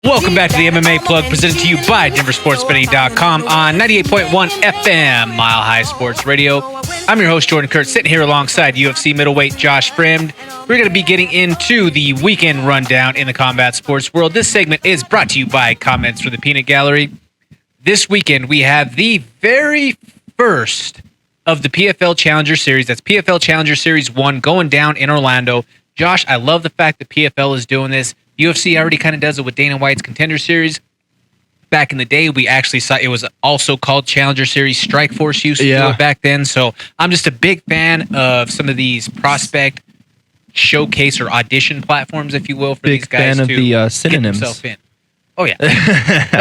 Welcome back to the MMA Plug, presented to you by DenverSportsBetting.com on 98.1 FM, Mile High Sports Radio. I'm your host, Jordan Kurtz, sitting here alongside UFC middleweight Josh Fremd. We're going to be getting into the weekend rundown in the combat sports world. This segment is brought to you by Comments from the Peanut Gallery. This weekend, we have the very first of the PFL Challenger Series. That's PFL Challenger Series 1 going down in Orlando. Josh, I love the fact that PFL is doing this. UFC already kind of does it with Dana White's Contender Series. Back in the day, we actually saw it was also called Challenger Series. Strikeforce used to do it back then. So I'm just a big fan of some of these prospect showcase or audition platforms, if you will, for these guys to the synonyms. Get themselves in. Oh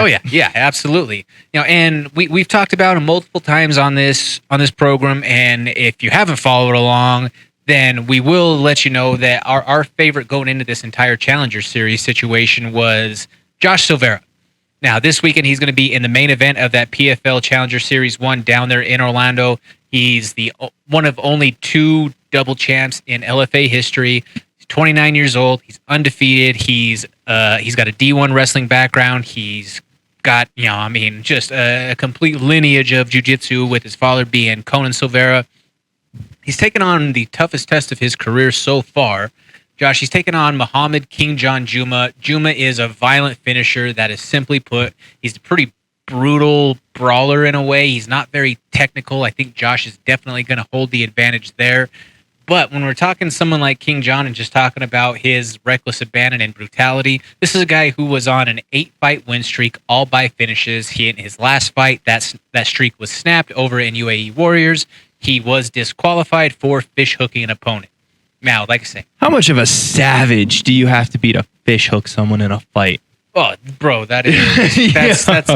yeah, yeah, absolutely. You know, and we've talked about it multiple times on this program. And if you haven't followed along, then we will let you know that our favorite going into this entire Challenger Series situation was Josh Silveira. Now, this weekend, he's going to be in the main event of that PFL Challenger Series 1 down there in Orlando. He's the one of only 2 double champs in LFA history. He's 29 years old. He's undefeated. He's got a D1 wrestling background. He's got, just a complete lineage of jiu-jitsu with his father being Conan Silveira. He's taken on the toughest test of his career so far. Josh, he's taken on Muhammad King John Juma. Juma is a violent finisher. That is simply put. He's a pretty brutal brawler in a way. He's not very technical. I think Josh is definitely going to hold the advantage there. But when we're talking someone like King John and just talking about his reckless abandon and brutality, this is a guy who was on an 8-fight win streak, all by finishes. In his last fight, that streak was snapped over in UAE Warriors. He was disqualified for fish hooking an opponent. Now, like I say, how much of a savage do you have to be to fish hook someone in a fight? Oh, bro, that's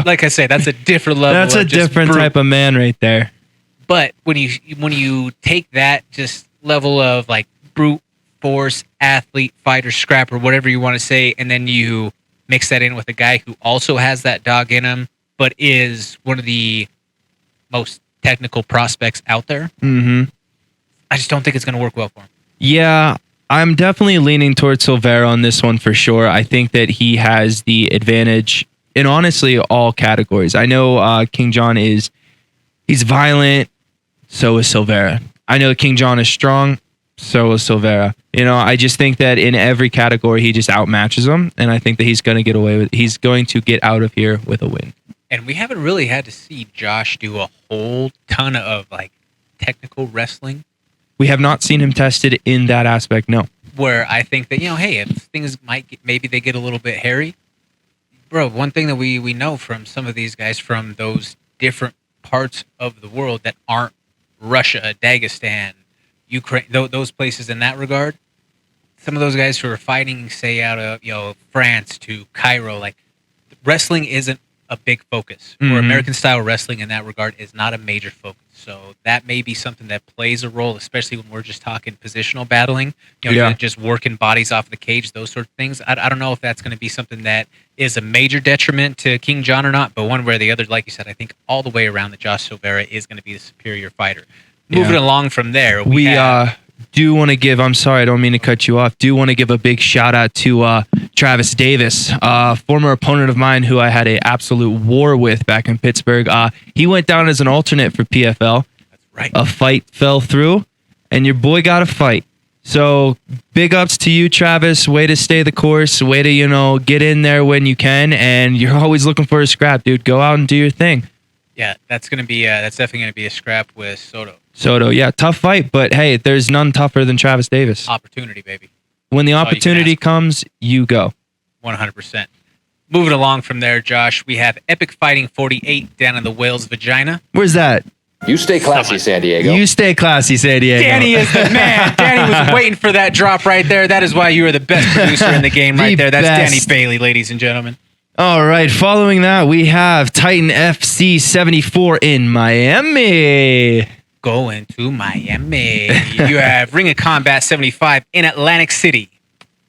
like I say, that's a different level. That's a different type of man right there. But when you take that just level of like brute force, athlete, fighter, scrapper, whatever you want to say, and then you mix that in with a guy who also has that dog in him, but is one of the most technical prospects out there. Mm-hmm. I just don't think it's going to work well for him. Yeah, I'm definitely leaning towards Silveira on this one for sure. I think that he has the advantage in honestly all categories. I know King John he's violent, so is Silveira. I know King John is strong, so is Silveira. I just think that in every category he just outmatches him, and I think that he's going to get out of here with a win. And we haven't really had to see Josh do a whole ton of like technical wrestling. We have not seen him tested in that aspect, no. Where I think that, hey, if things maybe they get a little bit hairy. Bro, one thing that we know from some of these guys from those different parts of the world that aren't Russia, Dagestan, Ukraine, those places in that regard, some of those guys who are fighting, say, out of France to Cairo, like wrestling isn't a big focus. Or American style wrestling in that regard is not a major focus. So that may be something that plays a role, especially when we're just talking positional battling, just working bodies off the cage, those sort of things. I don't know if that's going to be something that is a major detriment to King John or not, but one way or the other, like you said, I think all the way around that Josh Silveira is going to be the superior fighter. Moving along from there, we do want to give, I'm sorry, I don't mean to cut you off, do want to give a big shout out to Travis Davis, former opponent of mine who I had an absolute war with back in Pittsburgh. He went down as an alternate for PFL. That's right. A fight fell through, and your boy got a fight. So big ups to you, Travis. Way to stay the course. Way to, get in there when you can, and you're always looking for a scrap, dude. Go out and do your thing. Yeah, that's definitely going to be a scrap with Soto, yeah, tough fight, but hey, there's none tougher than Travis Davis. Opportunity, baby. When the opportunity comes, you go. 100%. Moving along from there, Josh, we have Epic Fighting 48 down in the Whale's Vagina. Where's that? You stay classy, San Diego. You stay classy, San Diego. Danny is the man. Danny was waiting for that drop right there. That is why you are the best producer in the game right there. That's Danny Bailey, ladies and gentlemen. All right, following that, we have Titan FC 74 in Miami. Going to Miami. You have Ring of Combat 75 in Atlantic City.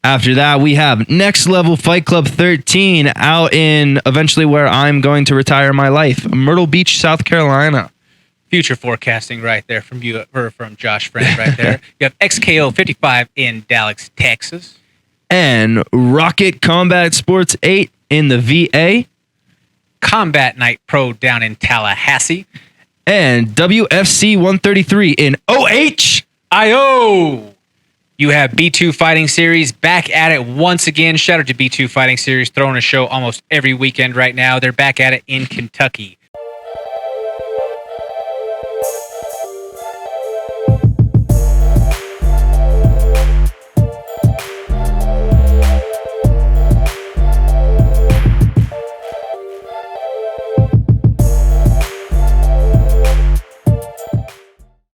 After that, we have Next Level Fight Club 13 out in eventually where I'm going to retire my life, Myrtle Beach, South Carolina. Future forecasting right there from you, or from Josh Fremd right there. You have XKO 55 in Dallas, Texas. And Rocket Combat Sports 8 in the VA, Combat Night Pro down in Tallahassee. and WFC 133 in IO. You have B2 Fighting Series back at it once again. Shout out to B2 Fighting Series, throwing a show almost every weekend right now. They're back at it in Kentucky.